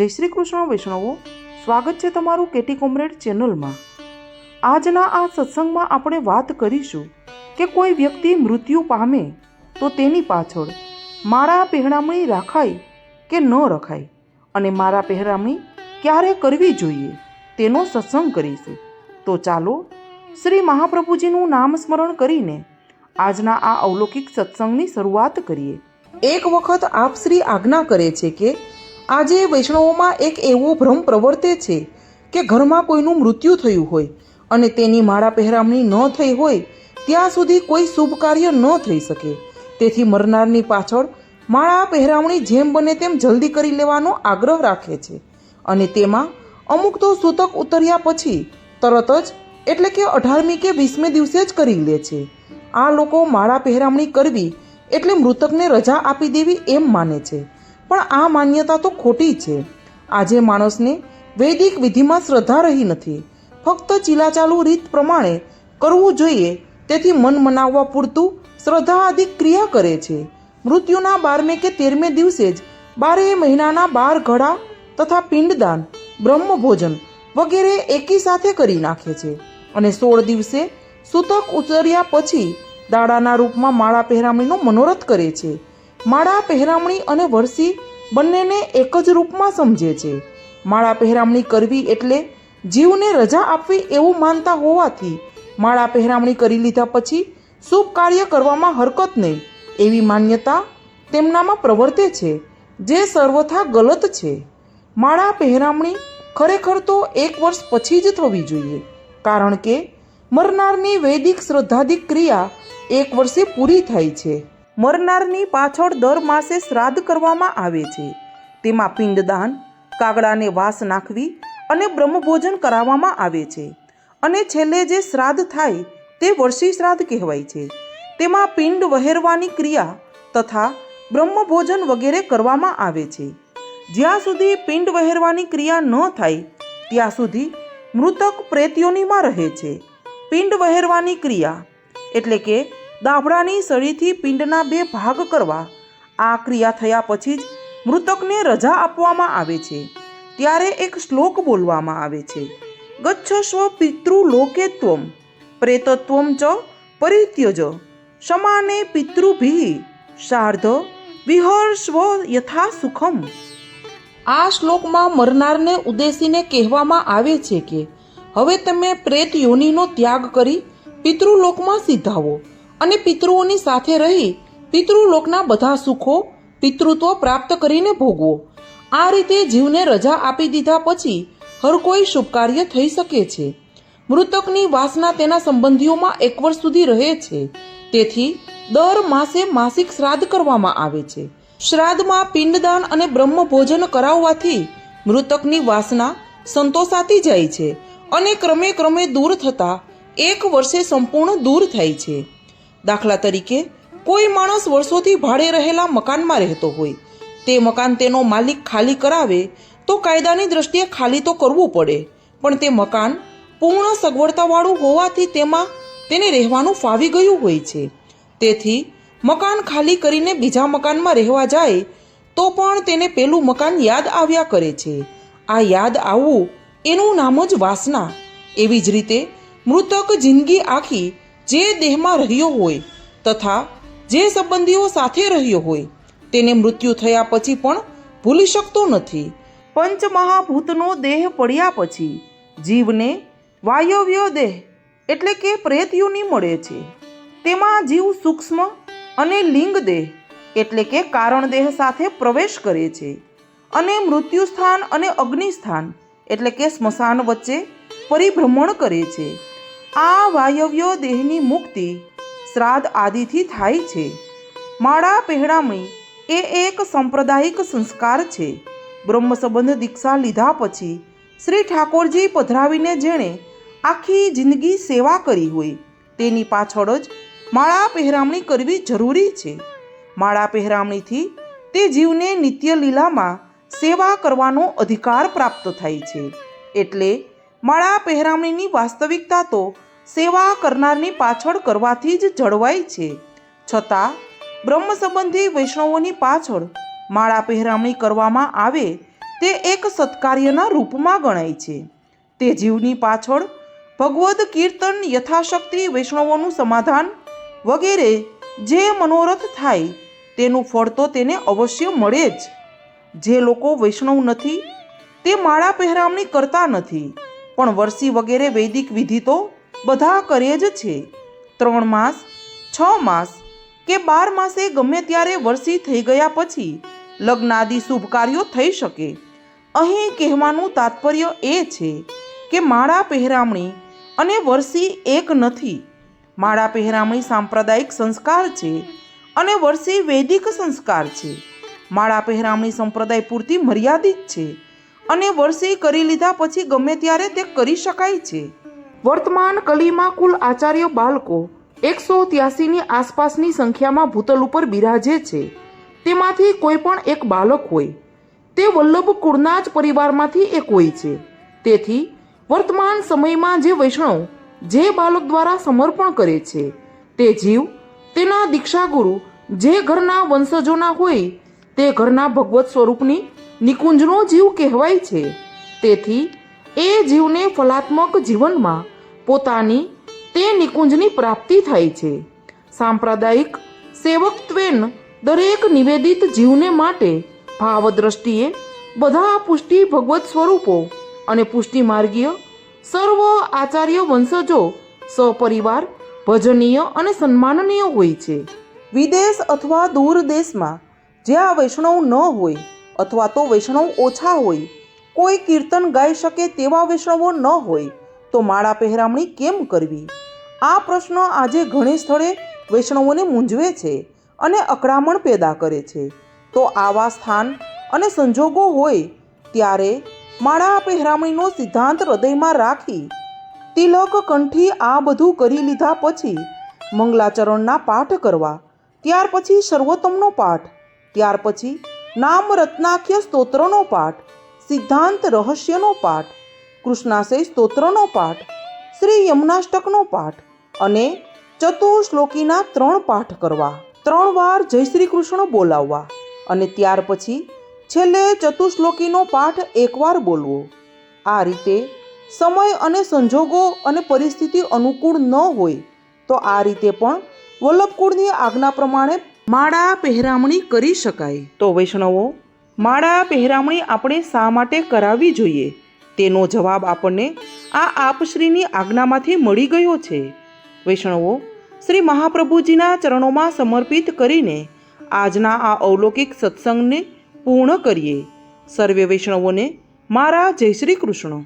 જય શ્રી કૃષ્ણ વૈષ્ણવો, સ્વાગત છે તમારું કેટી કોમ્રેડ ચેનલમાં। આજના આ સત્સંગમાં આપણે વાત કરીશું કે કોઈ વ્યક્તિ મૃત્યુ પામે તો તેની પાછળ માળા પહેરામણી રાખાય કે ન રખાય અને માળા પહેરામણી ક્યારે કરવી જોઈએ તેનો સત્સંગ કરીશું। તો ચાલો શ્રી મહાપ્રભુજીનું નામ સ્મરણ કરીને આજના આ અવલૌકિક સત્સંગની શરૂઆત કરીએ। એક વખત આપ શ્રી આજ્ઞા કરે છે કે આજે વૈષ્ણવોમાં એક એવો ભ્રમ પ્રવર્તે છે કે ઘરમાં કોઈનું મૃત્યુ થયું હોય અને તેની માળા પહેરામણી ન થઈ હોય ત્યાં સુધી કોઈ શુભ કાર્ય ન થઈ શકે। તેથી મરનારની પાછળ માળા પહેરામણી જેમ બને તેમ જલ્દી કરી લેવાનો આગ્રહ રાખે છે અને તેમાં અમુક તો સૂતક ઉતર્યા પછી તરત જ એટલે કે 18મી કે 20મે દિવસે જ કરી લે છે। આ લોકો માળા પહેરામણી કરવી એટલે મૃતકને રજા આપી દેવી એમ માને છે, પણ આ માન્યતા તો ખોટી છે। આજે માણસને વૈદિક વિધિમાં શ્રદ્ધા રહી નથી, ફક્ત ચીલાચાલુ રીત પ્રમાણે કરવું જોઈએ તેથી મન મનાવવા પૂરતું શ્રદ્ધા આદિ ક્રિયા કરે છે। મૃત્યુના 12મે કે 13મે દિવસે જ 12 મહિનાના 12 ઘડા તથા પિંડદાન, બ્રહ્મભોજન વગેરે એકી સાથે કરી નાખે છે અને 16 દિવસે સૂતક ઉતર્યા પછી દાડાના રૂપમાં માળા પહેરામણીનો મનોરથ કરે છે। માળા પહેરામણી અને વરસી બંનેને એક જ રૂપમાં સમજે છે। માળા પહેરામણી કરવી એટલે જીવને રજા આપવી એવું માનતા હોવાથી માળા પહેરામણી કરી લીધા પછી શુભ કાર્ય કરવામાં હરકત નહીં એવી માન્યતા તેમનામાં પ્રવર્તે છે, જે સર્વથા ગલત છે। માળા પહેરામણી ખરેખર તો 1 વર્ષ પછી જ થવી જોઈએ, કારણ કે મરનારની વૈદિક શ્રદ્ધાદિક ક્રિયા 1 વર્ષે પૂરી થાય છે। મરનારની પાછળ દર માસે શ્રાદ્ધ કરવામાં આવે છે, તેમાં પિંડદાન, કાગડાને વાસ નાખવી અને બ્રહ્મભોજન કરાવવામાં આવે છે અને છેલ્લે જે શ્રાદ્ધ થાય તે વર્ષી શ્રાદ્ધ કહેવાય છે। તેમાં પિંડ વહેરવાની ક્રિયા તથા બ્રહ્મભોજન વગેરે કરવામાં આવે છે। જ્યાં સુધી પિંડ વહેરવાની ક્રિયા ન થાય ત્યાં સુધી મૃતક પ્રેતયોનીમાં રહે છે। પિંડ વહેરવાની ક્રિયા એટલે કે દાભડાની સળીથી પિંડના 2 ભાગ કરવા, આ ક્રિયા થયા પછી જ મૃતકને રજા આપવામાં આવે છે। ત્યારે એક શ્લોક બોલવામાં આવે છે, ગચ્છસ્વ પિતૃલોકે ત્વમ પ્રેતત્વમ ચ પરિત્યજ સમાને પિતૃભિઃ સાર્ધ વિહર્ષવ યથા સુખમ। આ શ્લોકમાં મરનારને ઉદ્દેશીને કહેવામાં આવે છે કે હવે તમે પ્રેત યોનિનો ત્યાગ કરી પિતૃલોકમાં સિદ્ધાવો અને પિતૃઓની સાથે રહી પિતૃલોકના બધા સુખો પિતૃત્વ પ્રાપ્ત કરીને ભોગવો। આ રીતે જીવને રજા આપી દીધા પછી હર કોઈ શુભ કાર્ય થઈ શકે છે। મૃતકની વાસના તેના સંબંધીઓમાં 1 વર્ષ સુધી રહે છે, તેથી દર માસે માસિક શ્રાદ્ધ કરવામાં આવે છે। શ્રાદ્ધમાં પિંડદાન અને બ્રહ્મભોજન કરાવવાથી મૃતકની વાસના સંતોષાતી જાય છે અને ક્રમે ક્રમે દૂર થતાં 1 વર્ષે સંપૂર્ણ દૂર થાય છે। દાખલા તરીકે કોઈ માણસ વર્ષોથી ભાડે રહેલા મકાનમાં રહેતો હોય, તે મકાન તેનો માલિક ખાલી કરાવે તો કાયદાની દ્રષ્ટિએ ખાલી તો કરવું પડે, પણ તે મકાન પૂર્ણ સગવડતાવાળું હોવાથી તેમાં તેને રહેવાનું ફાવી ગયું હોય છે, તેથી મકાન ખાલી કરીને બીજા મકાનમાં રહેવા જાય તો પણ તેને પેલું મકાન યાદ આવ્યા કરે છે। આ યાદ આવવું એનું નામ જ વાસના। એવી જ રીતે મૃતક જિંદગી આખી જે દેહમાં રહ્યો હોય તથા જે સંબંધીઓ સાથે રહ્યો હોય તેને મૃત્યુ થયા પછી પણ ભૂલી શકતો નથી। પંચમહાભૂતનો દેહ પડ્યા પછી જીવને વાયવ્ય દેહ એટલે કે પ્રેતયોની મળે છે। તેમાં જીવ સૂક્ષ્મ અને લિંગ દેહ એટલે કે કારણ દેહ સાથે પ્રવેશ કરે છે અને મૃત્યુ સ્થાન અને અગ્નિ સ્થાન એટલે કે સ્મશાન વચ્ચે પરિભ્રમણ કરે છે। આ વાયવ્ય દેહની મુક્તિ શ્રાદ્ધ આદિથી થાય છે। માળા પહેરામણી એ એક સાંપ્રદાયિક સંસ્કાર છે। બ્રહ્મ સંબંધ દીક્ષા લીધા પછી શ્રી ઠાકોરજી પધરાવીને જેણે આખી જિંદગી સેવા કરી હોય તેની પાછળ જ માળા પહેરામણી કરવી જરૂરી છે। માળા પહેરામણીથી તે જીવને નિત્ય લીલામાં સેવા કરવાનો અધિકાર પ્રાપ્ત થાય છે। એટલે માળા પહેરામણીની વાસ્તવિકતા તો સેવા કરનારની પાછળ કરવાથી જ જળવાય છે। છતાં બ્રહ્મ સંબંધી વૈષ્ણવોની પાછળ માળા પહેરામણી કરવામાં આવે તે એક સત્કાર્યના રૂપમાં ગણાય છે. તે જીવની પાછળ ભગવદ્ કીર્તન, યથાશક્તિ, વૈષ્ણવોનું સમાધાન વગેરે જે મનોરથ થાય તેનું ફળ તો તેને અવશ્ય મળે જ. જે લોકો વૈષ્ણવ નથી તે માળા પહેરામણી કરતા નથી, પણ વર્ષી વગેરે વૈદિક વિધિ તો બધા કરે જ છે. 3 માસ, 6 માસ કે 12 માસે ગમે ત્યારે વર્ષી થઈ ગયા પછી લગ્નાદિ શુભ કાર્યો થઈ શકે. અહીં કહેવાનું તાત્પર્ય એ છે કે માળા પહેરામણી અને વર્ષી એક નથી. માળા પહેરામણી સાંપ્રદાયિક સંસ્કાર છે અને વર્ષી વૈદિક સંસ્કાર છે. માળા પહેરામણી સંપ્રદાય પૂરતી મર્યાદિત છે અને વર્ષી કરી લીધા પછી ગમે ત્યારે તે કરી શકાય છે. વર્તમાન કલીમાં કુલ આચાર્ય બાળકો 183ની આસપાસની સંખ્યામાં ભૂતલ ઉપર બિરાજે છે. તેમાંથી કોઈ પણ એક બાળક હોય તે વલ્લભ કુળના જ પરિવારમાંથી એક હોય છે. તેથી વર્તમાન સમયમાં જે વૈષ્ણવ જે બાળક દ્વારા સમર્પણ કરે છે તે જીવ તેના દીક્ષાગુરુ જે ઘરના વંશજોના હોય તે ઘરના ભગવત સ્વરૂપની નિકુંજનો જીવ કહેવાય છે. તેથી એ જીવને ફલાત્મક જીવનમાં પોતાની તે નિકુંજની પ્રાપ્તિ થાય છે. સાંપ્રદાયિક સેવકત્વેન દરેક નિવેદિત જીવને માટે ભાવ દ્રષ્ટિએ બધા પુષ્ટિ ભગવત સ્વરૂપો અને પુષ્ટિ માર્ગીય સર્વ આચાર્ય વંશજો સપરિવાર ભજનીય અને સન્માનનીય હોય છે. વિદેશ અથવા દૂર દેશમાં જ્યાં વૈષ્ણવ ન હોય અથવા તો વૈષ્ણવ ઓછા હોય, કોઈ કીર્તન ગાઈ શકે તેવા વૈષ્ણવો ન હોય તો માળા પહેરામણી કેમ કરવી? આ પ્રશ્ન આજે ઘણી સ્થળે વૈષ્ણવોને મૂંઝવે છે અને અકળામણ પેદા કરે છે. તો આવા સ્થાન અને સંજોગો હોય ત્યારે માળા પહેરામણીનો સિદ્ધાંત હૃદયમાં રાખી તિલક કંઠી આ બધું કરી લીધા પછી મંગલાચરણના પાઠ કરવા, ત્યાર પછી સર્વોત્તમનો પાઠ, ત્યાર પછી નામ રત્નાખ્ય સ્તોત્રનો પાઠ, સિદ્ધાંત રહસ્યનો પાઠ, કૃષ્ણાશય સ્તોત્રનો પાઠ, શ્રી યમુનાષ્ટકનો પાઠ અને ચતુશ્લોકીના 3 પાઠ કરવા. 3 વાર જય શ્રી કૃષ્ણ બોલાવવા અને ત્યાર પછી છેલ્લે ચતુશ્લોકીનો પાઠ 1 વાર બોલવો. આ રીતે સમય અને સંજોગો અને પરિસ્થિતિ અનુકૂળ ન હોય તો આ રીતે પણ વલ્લભકુળની આજ્ઞા પ્રમાણે માળા પહેરામણી કરી શકાય. તો વૈષ્ણવો, માળા પહેરામણી આપણે શા માટે કરાવવી જોઈએ તેનો જવાબ આપણને આ આપશ્રીની આજ્ઞામાંથી મળી ગયો છે. વૈષ્ણવો, શ્રી મહાપ્રભુજીના ચરણોમાં સમર્પિત કરીને આજના આ અવલૌકિક સત્સંગને પૂર્ણ કરીએ. સર્વે વૈષ્ણવોને મારા જય શ્રી કૃષ્ણ.